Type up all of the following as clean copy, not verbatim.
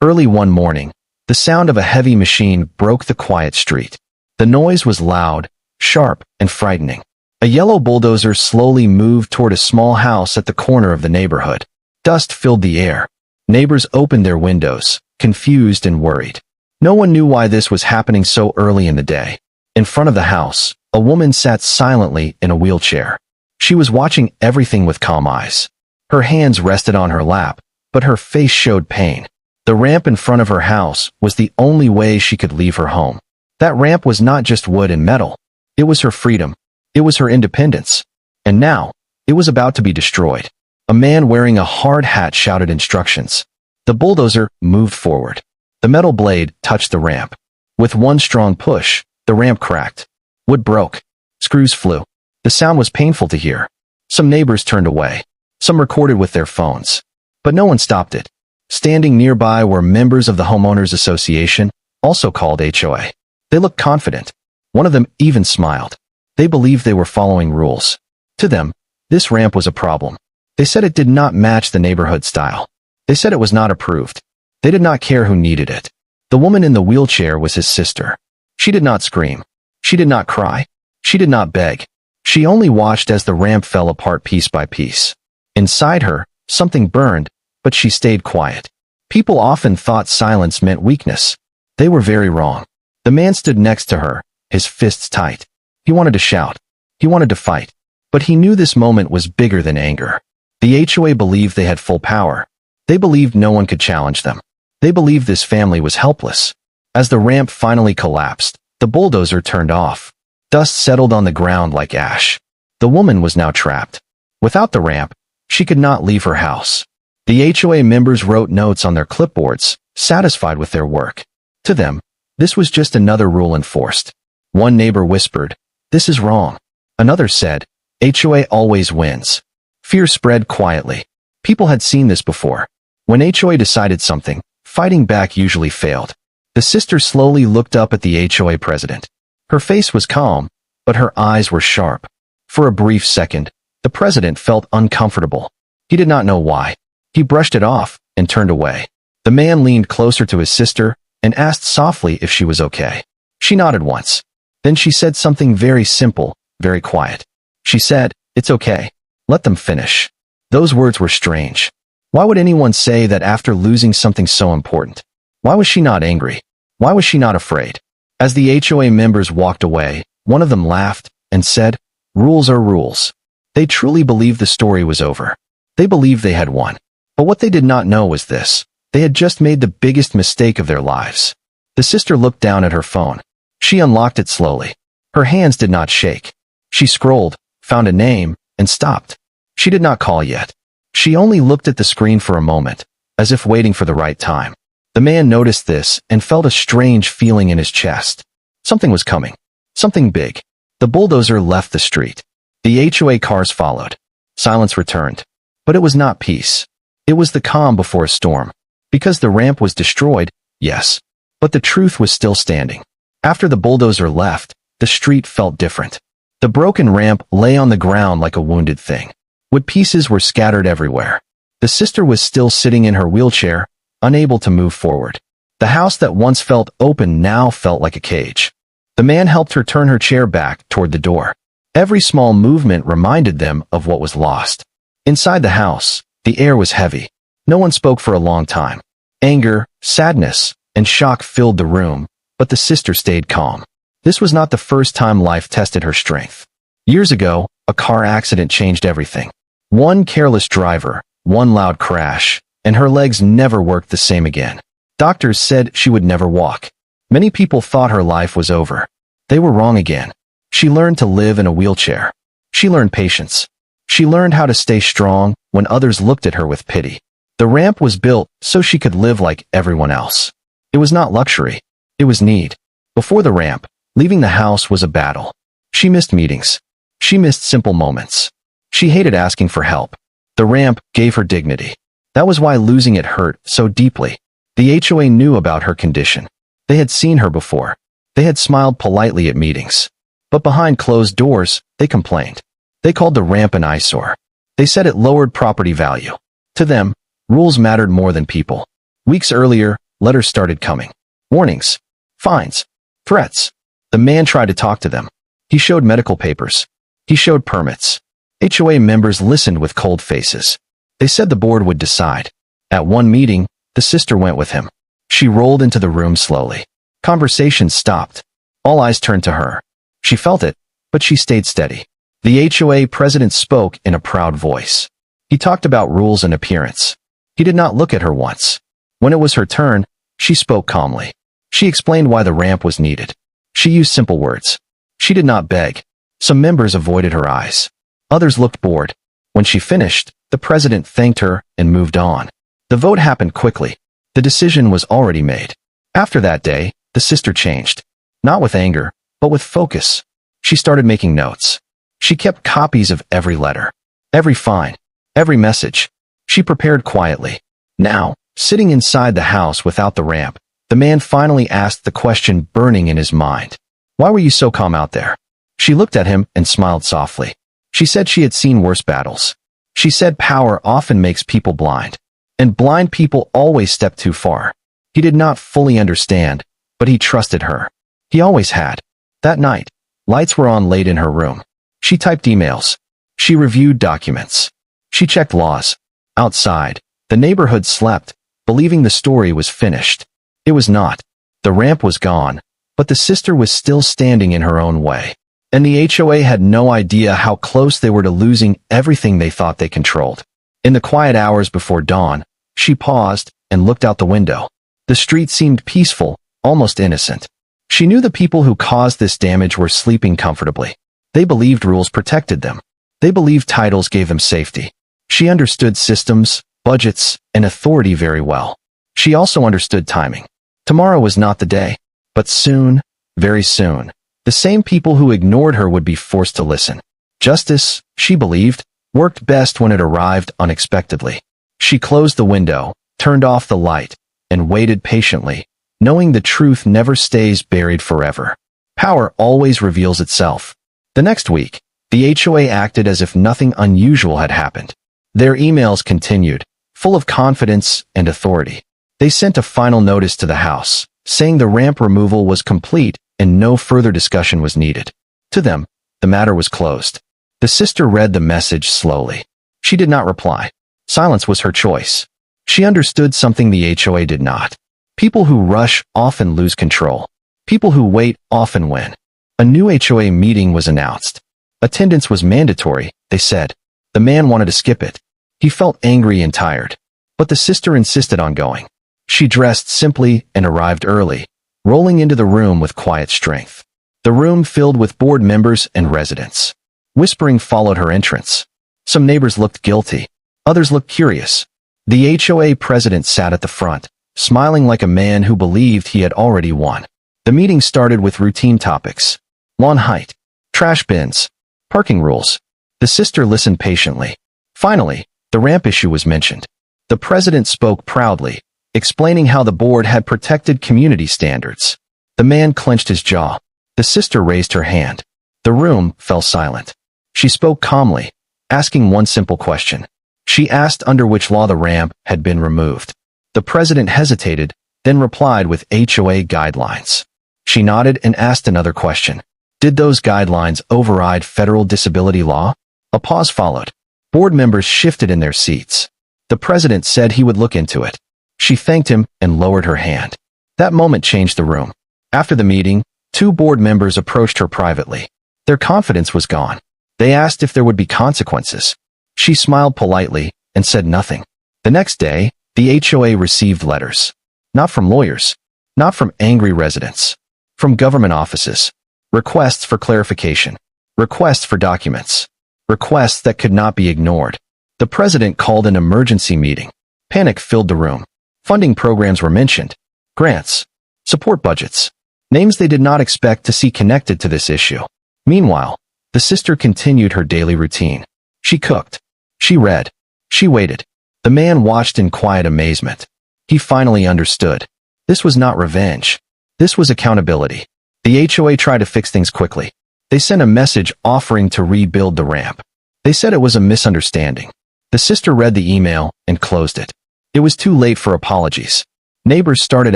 Early one morning, the sound of a heavy machine broke the quiet street. The noise was loud, sharp, and frightening. A yellow bulldozer slowly moved toward a small house at the corner of the neighborhood. Dust filled the air. Neighbors opened their windows, confused and worried. No one knew why this was happening so early in the day. In front of the house, a woman sat silently in a wheelchair. She was watching everything with calm eyes. Her hands rested on her lap, but her face showed pain. The ramp in front of her house was the only way she could leave her home. That ramp was not just wood and metal. It was her freedom. It was her independence. And now, it was about to be destroyed. A man wearing a hard hat shouted instructions. The bulldozer moved forward. The metal blade touched the ramp. With one strong push, the ramp cracked. Wood broke. Screws flew. The sound was painful to hear. Some neighbors turned away. Some recorded with their phones. But no one stopped it. Standing nearby were members of the Homeowners Association, also called HOA. They looked confident. One of them even smiled. They believed they were following rules. To them, this ramp was a problem. They said it did not match the neighborhood style. They said it was not approved. They did not care who needed it. The woman in the wheelchair was his sister. She did not scream. She did not cry. She did not beg. She only watched as the ramp fell apart piece by piece. Inside her, something burned, but she stayed quiet. People often thought silence meant weakness. They were very wrong. The man stood next to her, his fists tight. He wanted to shout. He wanted to fight. But he knew this moment was bigger than anger. The HOA believed they had full power. They believed no one could challenge them. They believed this family was helpless. As the ramp finally collapsed, the bulldozer turned off. Dust settled on the ground like ash. The woman was now trapped. Without the ramp, she could not leave her house. The HOA members wrote notes on their clipboards, satisfied with their work. To them, this was just another rule enforced. One neighbor whispered, "This is wrong." Another said, "HOA always wins." Fear spread quietly. People had seen this before. When HOA decided something, fighting back usually failed. The sister slowly looked up at the HOA president. Her face was calm, but her eyes were sharp. For a brief second, the president felt uncomfortable. He did not know why. He brushed it off and turned away. The man leaned closer to his sister and asked softly if she was okay. She nodded once. Then she said something very simple, very quiet. She said, "It's okay. Let them finish." Those words were strange. Why would anyone say that after losing something so important? Why was she not angry? Why was she not afraid? As the HOA members walked away, one of them laughed and said, "Rules are rules." They truly believed the story was over. They believed they had won. But what they did not know was this. They had just made the biggest mistake of their lives. The sister looked down at her phone. She unlocked it slowly. Her hands did not shake. She scrolled, found a name, and stopped. She did not call yet. She only looked at the screen for a moment, as if waiting for the right time. The man noticed this and felt a strange feeling in his chest. Something was coming. Something big. The bulldozer left the street. The HOA cars followed. Silence returned. But it was not peace. It was the calm before a storm. Because the ramp was destroyed, yes. But the truth was still standing. After the bulldozer left, the street felt different. The broken ramp lay on the ground like a wounded thing. Wood pieces were scattered everywhere. The sister was still sitting in her wheelchair, unable to move forward. The house that once felt open now felt like a cage. The man helped her turn her chair back toward the door. Every small movement reminded them of what was lost. Inside the house, the air was heavy. No one spoke for a long time. Anger, sadness, and shock filled the room, but the sister stayed calm. This was not the first time life tested her strength. Years ago, a car accident changed everything. One careless driver, one loud crash, and her legs never worked the same again. Doctors said she would never walk. Many people thought her life was over. They were wrong again. She learned to live in a wheelchair. She learned patience. She learned how to stay strong when others looked at her with pity. The ramp was built so she could live like everyone else. It was not luxury. It was need. Before the ramp, leaving the house was a battle. She missed meetings. She missed simple moments. She hated asking for help. The ramp gave her dignity. That was why losing it hurt so deeply. The HOA knew about her condition. They had seen her before. They had smiled politely at meetings. But behind closed doors, they complained. They called the ramp an eyesore. They said it lowered property value. To them, rules mattered more than people. Weeks earlier, letters started coming. Warnings, fines, threats. The man tried to talk to them. He showed medical papers. He showed permits. HOA members listened with cold faces. They said the board would decide. At one meeting, the sister went with him. She rolled into the room slowly. Conversation stopped. All eyes turned to her. She felt it, but she stayed steady. The HOA president spoke in a proud voice. He talked about rules and appearance. He did not look at her once. When it was her turn, she spoke calmly. She explained why the ramp was needed. She used simple words. She did not beg. Some members avoided her eyes. Others looked bored. When she finished, the president thanked her and moved on. The vote happened quickly. The decision was already made. After that day, the sister changed. Not with anger, but with focus. She started making notes. She kept copies of every letter, every fine, every message. She prepared quietly. Now, sitting inside the house without the ramp, the man finally asked the question burning in his mind. Why were you so calm out there? She looked at him and smiled softly. She said she had seen worse battles. She said power often makes people blind, and blind people always step too far. He did not fully understand, but he trusted her. He always had. That night, lights were on late in her room. She typed emails. She reviewed documents. She checked laws. Outside, the neighborhood slept, believing the story was finished. It was not. The ramp was gone, but the sister was still standing in her own way. And the HOA had no idea how close they were to losing everything they thought they controlled. In the quiet hours before dawn, she paused and looked out the window. The street seemed peaceful, almost innocent. She knew the people who caused this damage were sleeping comfortably. They believed rules protected them. They believed titles gave them safety. She understood systems, budgets, and authority very well. She also understood timing. Tomorrow was not the day, but soon, very soon, the same people who ignored her would be forced to listen. Justice, she believed, worked best when it arrived unexpectedly. She closed the window, turned off the light, and waited patiently, knowing the truth never stays buried forever. Power always reveals itself. The next week, the HOA acted as if nothing unusual had happened. Their emails continued, full of confidence and authority. They sent a final notice to the house, saying the ramp removal was complete and no further discussion was needed. To them, the matter was closed. The sister read the message slowly. She did not reply. Silence was her choice. She understood something the HOA did not. People who rush often lose control. People who wait often win. A new HOA meeting was announced. Attendance was mandatory, they said. The man wanted to skip it. He felt angry and tired. But the sister insisted on going. She dressed simply and arrived early, rolling into the room with quiet strength. The room filled with board members and residents. Whispering followed her entrance. Some neighbors looked guilty. Others looked curious. The HOA president sat at the front, smiling like a man who believed he had already won. The meeting started with routine topics. Lawn height, trash bins, parking rules. The sister listened patiently. Finally, the ramp issue was mentioned. The president spoke proudly, explaining how the board had protected community standards. The man clenched his jaw. The sister raised her hand. The room fell silent. She spoke calmly, asking one simple question. She asked under which law the ramp had been removed. The president hesitated, then replied with HOA guidelines. She nodded and asked another question. Did those guidelines override federal disability law? A pause followed. Board members shifted in their seats. The president said he would look into it. She thanked him and lowered her hand. That moment changed the room. After the meeting, 2 board members approached her privately. Their confidence was gone. They asked if there would be consequences. She smiled politely and said nothing. The next day, the HOA received letters. Not from lawyers. Not from angry residents. From government offices. Requests for clarification. Requests for documents. Requests that could not be ignored. The president called an emergency meeting. Panic filled the room. Funding programs were mentioned. Grants. Support budgets. Names they did not expect to see connected to this issue. Meanwhile, the sister continued her daily routine. She cooked. She read. She waited. The man watched in quiet amazement. He finally understood. This was not revenge. This was accountability. The HOA tried to fix things quickly. They sent a message offering to rebuild the ramp. They said it was a misunderstanding. The sister read the email and closed it. It was too late for apologies. Neighbors started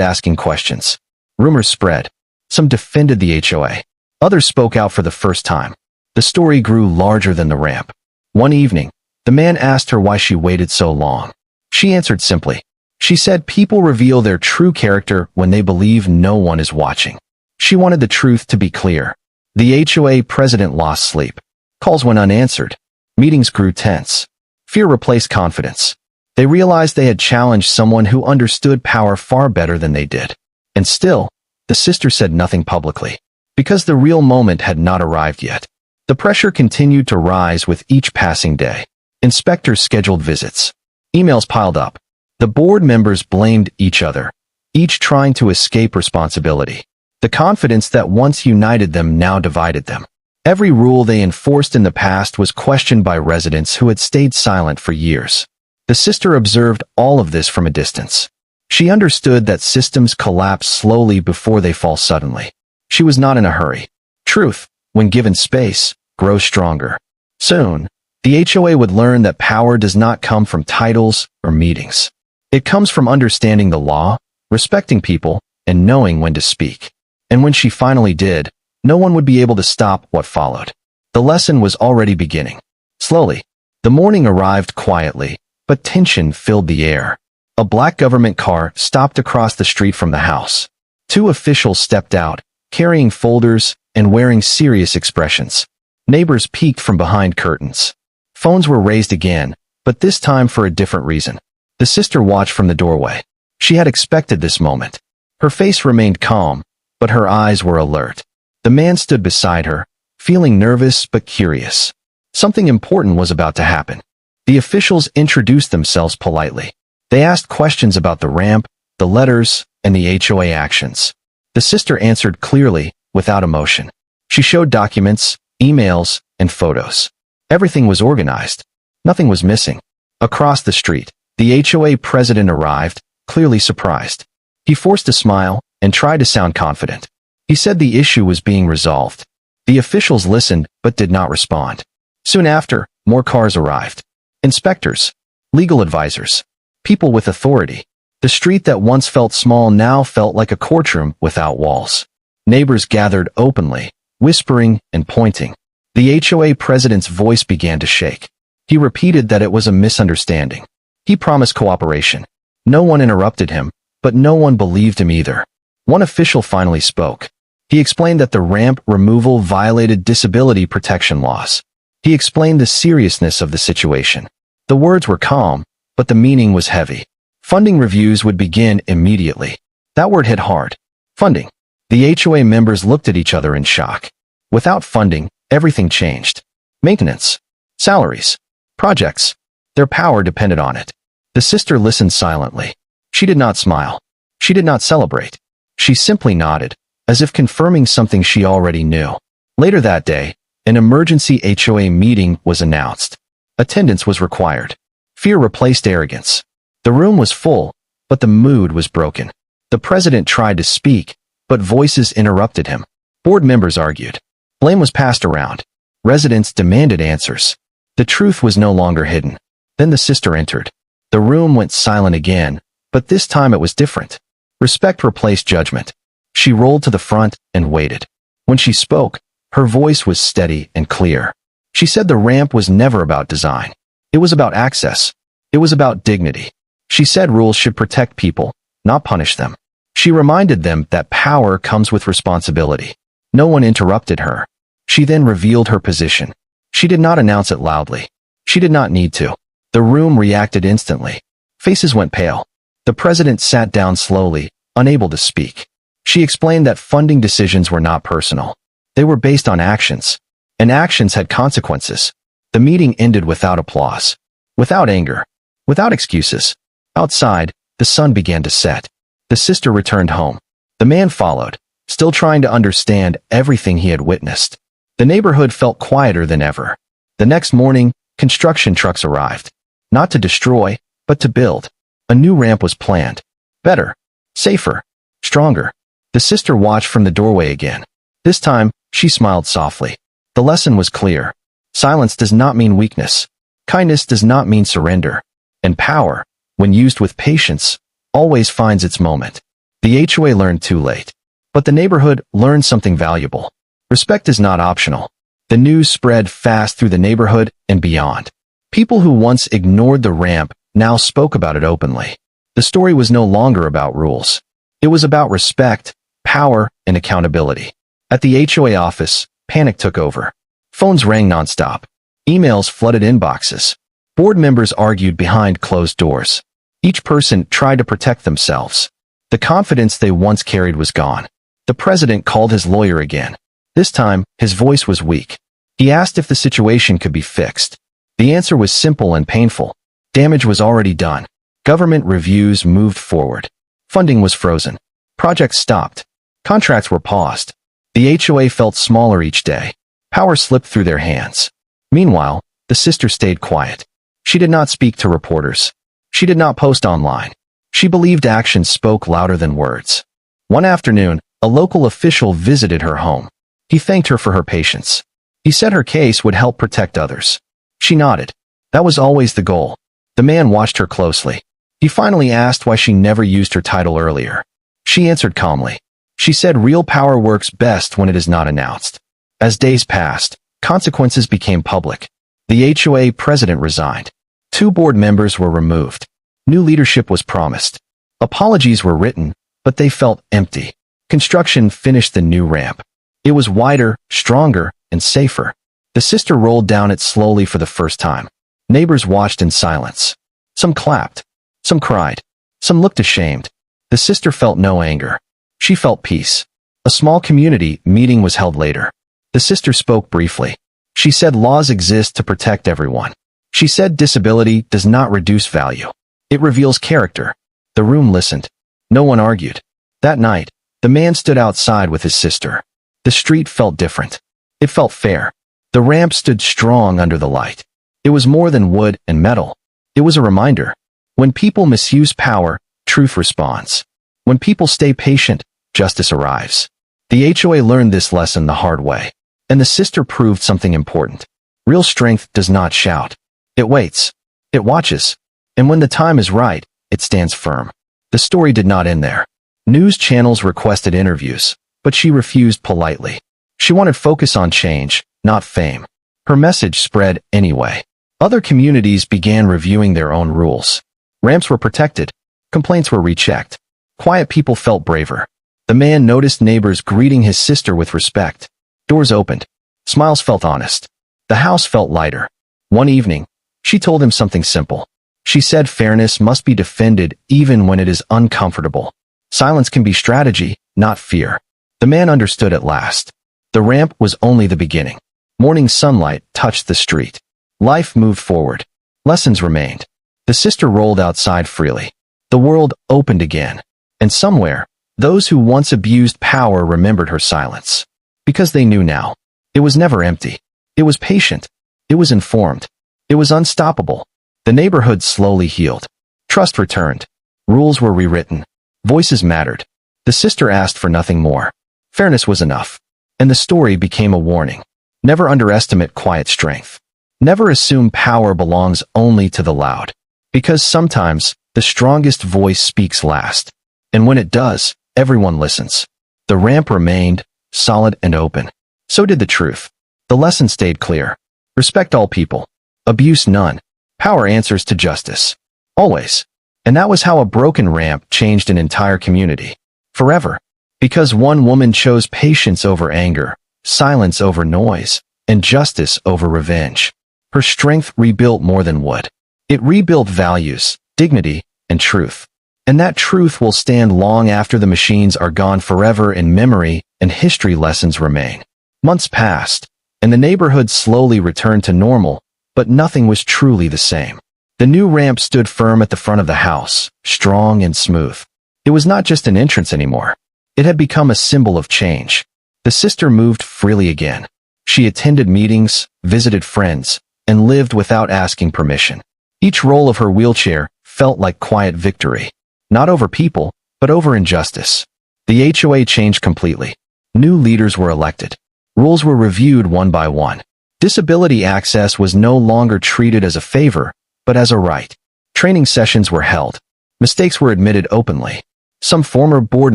asking questions. Rumors spread. Some defended the HOA. Others spoke out for the first time. The story grew larger than the ramp. One evening, the man asked her why she waited so long. She answered simply. She said people reveal their true character when they believe no one is watching. She wanted the truth to be clear. The HOA president lost sleep. Calls went unanswered. Meetings grew tense. Fear replaced confidence. They realized they had challenged someone who understood power far better than they did. And still, the sister said nothing publicly, because the real moment had not arrived yet. The pressure continued to rise with each passing day. Inspectors scheduled visits. Emails piled up. The board members blamed each other, each trying to escape responsibility. The confidence that once united them now divided them. Every rule they enforced in the past was questioned by residents who had stayed silent for years. The sister observed all of this from a distance. She understood that systems collapse slowly before they fall suddenly. She was not in a hurry. Truth, when given space, grows stronger. Soon, the HOA would learn that power does not come from titles or meetings. It comes from understanding the law, respecting people, and knowing when to speak. And when she finally did, no one would be able to stop what followed. The lesson was already beginning. Slowly, the morning arrived quietly, but tension filled the air. A black government car stopped across the street from the house. Two officials stepped out, carrying folders and wearing serious expressions. Neighbors peeked from behind curtains. Phones were raised again, but this time for a different reason. The sister watched from the doorway. She had expected this moment. Her face remained calm, but her eyes were alert. The man stood beside her, feeling nervous but curious. Something important was about to happen. The officials introduced themselves politely. They asked questions about the ramp, the letters, and the HOA actions. The sister answered clearly, without emotion. She showed documents, emails, and photos. Everything was organized. Nothing was missing. Across the street, the HOA president arrived, clearly surprised. He forced a smile and tried to sound confident. He said the issue was being resolved. The officials listened but did not respond. Soon after, more cars arrived. Inspectors, legal advisors, people with authority. The street that once felt small now felt like a courtroom without walls. Neighbors gathered openly, whispering and pointing. The HOA president's voice began to shake. He repeated that it was a misunderstanding. He promised cooperation. No one interrupted him, but no one believed him either. One official finally spoke. He explained that the ramp removal violated disability protection laws. He explained the seriousness of the situation. The words were calm, but the meaning was heavy. Funding reviews would begin immediately. That word hit hard. Funding. The HOA members looked at each other in shock. Without funding, everything changed. Maintenance, salaries, projects. Their power depended on it. The sister listened silently. She did not smile. She did not celebrate. She simply nodded, as if confirming something she already knew. Later that day, an emergency HOA meeting was announced. Attendance was required. Fear replaced arrogance. The room was full, but the mood was broken. The president tried to speak, but voices interrupted him. Board members argued. Blame was passed around. Residents demanded answers. The truth was no longer hidden. Then the sister entered. The room went silent again, but this time it was different. Respect replaced judgment. She rolled to the front and waited. When she spoke, her voice was steady and clear. She said the ramp was never about design. It was about access. It was about dignity. She said rules should protect people, not punish them. She reminded them that power comes with responsibility. No one interrupted her. She then revealed her position. She did not announce it loudly. She did not need to. The room reacted instantly. Faces went pale. The president sat down slowly, unable to speak. She explained that funding decisions were not personal. They were based on actions, and actions had consequences. The meeting ended without applause, without anger, without excuses. Outside, the sun began to set. The sister returned home. The man followed, still trying to understand everything he had witnessed. The neighborhood felt quieter than ever. The next morning, construction trucks arrived. Not to destroy, but to build. A new ramp was planned. Better, safer, stronger. The sister watched from the doorway again. This time, she smiled softly. The lesson was clear. Silence does not mean weakness. Kindness does not mean surrender. And power, when used with patience, always finds its moment. The HOA learned too late. But the neighborhood learned something valuable. Respect is not optional. The news spread fast through the neighborhood and beyond. People who once ignored the ramp now spoke about it openly. The story was no longer about rules. It was about respect, power, and accountability. At the HOA office, panic took over. Phones rang nonstop. Emails flooded inboxes. Board members argued behind closed doors. Each person tried to protect themselves. The confidence they once carried was gone. The president called his lawyer again. This time, his voice was weak. He asked if the situation could be fixed. The answer was simple and painful. Damage was already done. Government reviews moved forward. Funding was frozen. Projects stopped. Contracts were paused. The HOA felt smaller each day. Power slipped through their hands. Meanwhile, the sister stayed quiet. She did not speak to reporters. She did not post online. She believed actions spoke louder than words. One afternoon, a local official visited her home. He thanked her for her patience. He said her case would help protect others. She nodded. That was always the goal. The man watched her closely. He finally asked why she never used her title earlier. She answered calmly. She said real power works best when it is not announced. As days passed, consequences became public. The HOA president resigned. 2 board members were removed. New leadership was promised. Apologies were written, but they felt empty. Construction finished the new ramp. It was wider, stronger, and safer. The sister rolled down it slowly for the first time. Neighbors watched in silence. Some clapped. Some cried. Some looked ashamed. The sister felt no anger. She felt peace. A small community meeting was held later. The sister spoke briefly. She said laws exist to protect everyone. She said disability does not reduce value. It reveals character. The room listened. No one argued. That night, the man stood outside with his sister. The street felt different. It felt fair. The ramp stood strong under the light. It was more than wood and metal. It was a reminder. When people misuse power, truth responds. When people stay patient, justice arrives. The HOA learned this lesson the hard way. And the sister proved something important. Real strength does not shout. It waits. It watches. And when the time is right, it stands firm. The story did not end there. News channels requested interviews, but she refused politely. She wanted focus on change, not fame. Her message spread anyway. Other communities began reviewing their own rules. Ramps were protected. Complaints were rechecked. Quiet people felt braver. The man noticed neighbors greeting his sister with respect. Doors opened. Smiles felt honest. The house felt lighter. One evening, she told him something simple. She said fairness must be defended even when it is uncomfortable. Silence can be strategy, not fear. The man understood at last. The ramp was only the beginning. Morning sunlight touched the street. Life moved forward. Lessons remained. The sister rolled outside freely. The world opened again. And somewhere, those who once abused power remembered her silence. Because they knew now. It was never empty. It was patient. It was informed. It was unstoppable. The neighborhood slowly healed. Trust returned. Rules were rewritten. Voices mattered. The sister asked for nothing more. Fairness was enough. And the story became a warning. Never underestimate quiet strength. Never assume power belongs only to the loud. Because sometimes, the strongest voice speaks last. And when it does, everyone listens. The ramp remained, solid and open. So did the truth. The lesson stayed clear. Respect all people. Abuse none. Power answers to justice. Always. And that was how a broken ramp changed an entire community. Forever. Because one woman chose patience over anger, silence over noise, and justice over revenge. Her strength rebuilt more than wood. It rebuilt values, dignity, and truth. And that truth will stand long after the machines are gone forever in memory and history lessons remain. Months passed, and the neighborhood slowly returned to normal, but nothing was truly the same. The new ramp stood firm at the front of the house, strong and smooth. It was not just an entrance anymore. It had become a symbol of change. The sister moved freely again. She attended meetings, visited friends, and lived without asking permission. Each roll of her wheelchair felt like quiet victory. Not over people, but over injustice. The HOA changed completely. New leaders were elected. Rules were reviewed one by one. Disability access was no longer treated as a favor, but as a right. Training sessions were held. Mistakes were admitted openly. Some former board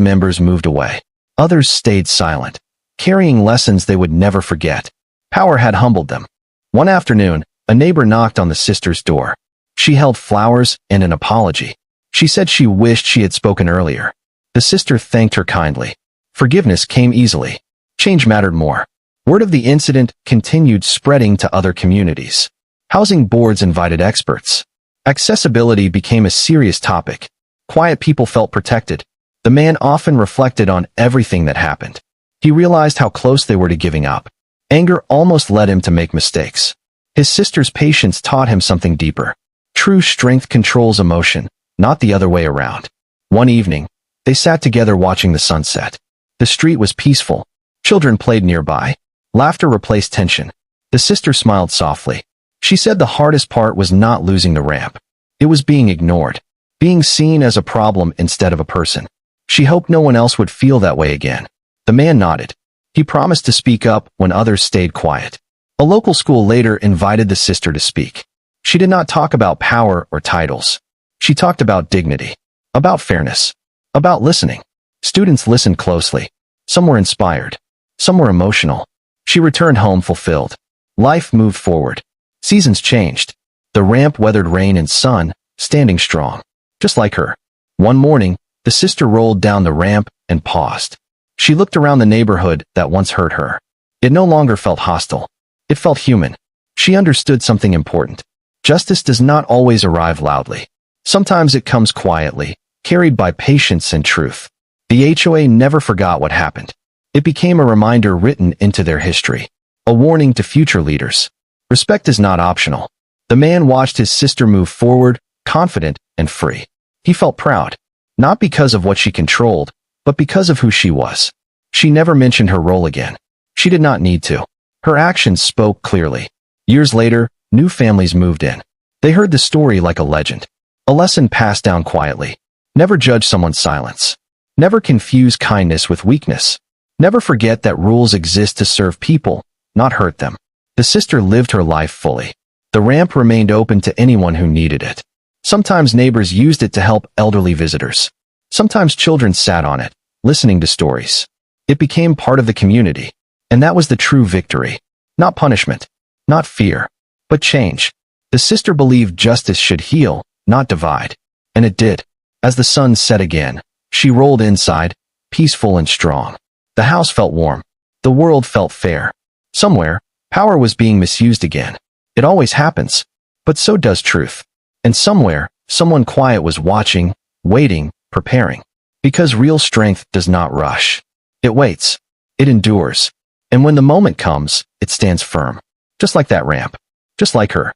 members moved away. Others stayed silent, carrying lessons they would never forget. Power had humbled them. One afternoon, a neighbor knocked on the sisters' door. She held flowers and an apology. She said she wished she had spoken earlier. The sister thanked her kindly. Forgiveness came easily. Change mattered more. Word of the incident continued spreading to other communities. Housing boards invited experts. Accessibility became a serious topic. Quiet people felt protected. The man often reflected on everything that happened. He realized how close they were to giving up. Anger almost led him to make mistakes. His sister's patience taught him something deeper. True strength controls emotion, not the other way around. One evening, they sat together watching the sunset. The street was peaceful. Children played nearby. Laughter replaced tension. The sister smiled softly. She said the hardest part was not losing the ramp. It was being ignored, being seen as a problem instead of a person. She hoped no one else would feel that way again. The man nodded. He promised to speak up when others stayed quiet. A local school later invited the sister to speak. She did not talk about power or titles. She talked about dignity, about fairness, about listening. Students listened closely. Some were inspired. Some were emotional. She returned home fulfilled. Life moved forward. Seasons changed. The ramp weathered rain and sun, standing strong. Just like her. One morning, the sister rolled down the ramp and paused. She looked around the neighborhood that once hurt her. It no longer felt hostile. It felt human. She understood something important. Justice does not always arrive loudly. Sometimes it comes quietly, carried by patience and truth. The HOA never forgot what happened. It became a reminder written into their history. A warning to future leaders. Respect is not optional. The man watched his sister move forward, confident and free. He felt proud. Not because of what she controlled, but because of who she was. She never mentioned her role again. She did not need to. Her actions spoke clearly. Years later, new families moved in. They heard the story like a legend. A lesson passed down quietly. Never judge someone's silence. Never confuse kindness with weakness. Never forget that rules exist to serve people, not hurt them. The sister lived her life fully. The ramp remained open to anyone who needed it. Sometimes neighbors used it to help elderly visitors. Sometimes children sat on it, listening to stories. It became part of the community. And that was the true victory. Not punishment, not fear, but change. The sister believed justice should heal, not divide. And it did. As the sun set again, she rolled inside, peaceful and strong. The house felt warm. The world felt fair. Somewhere, power was being misused again. It always happens. But so does truth. And somewhere, someone quiet was watching, waiting, preparing. Because real strength does not rush. It waits. It endures. And when the moment comes, it stands firm. Just like that ramp. Just like her.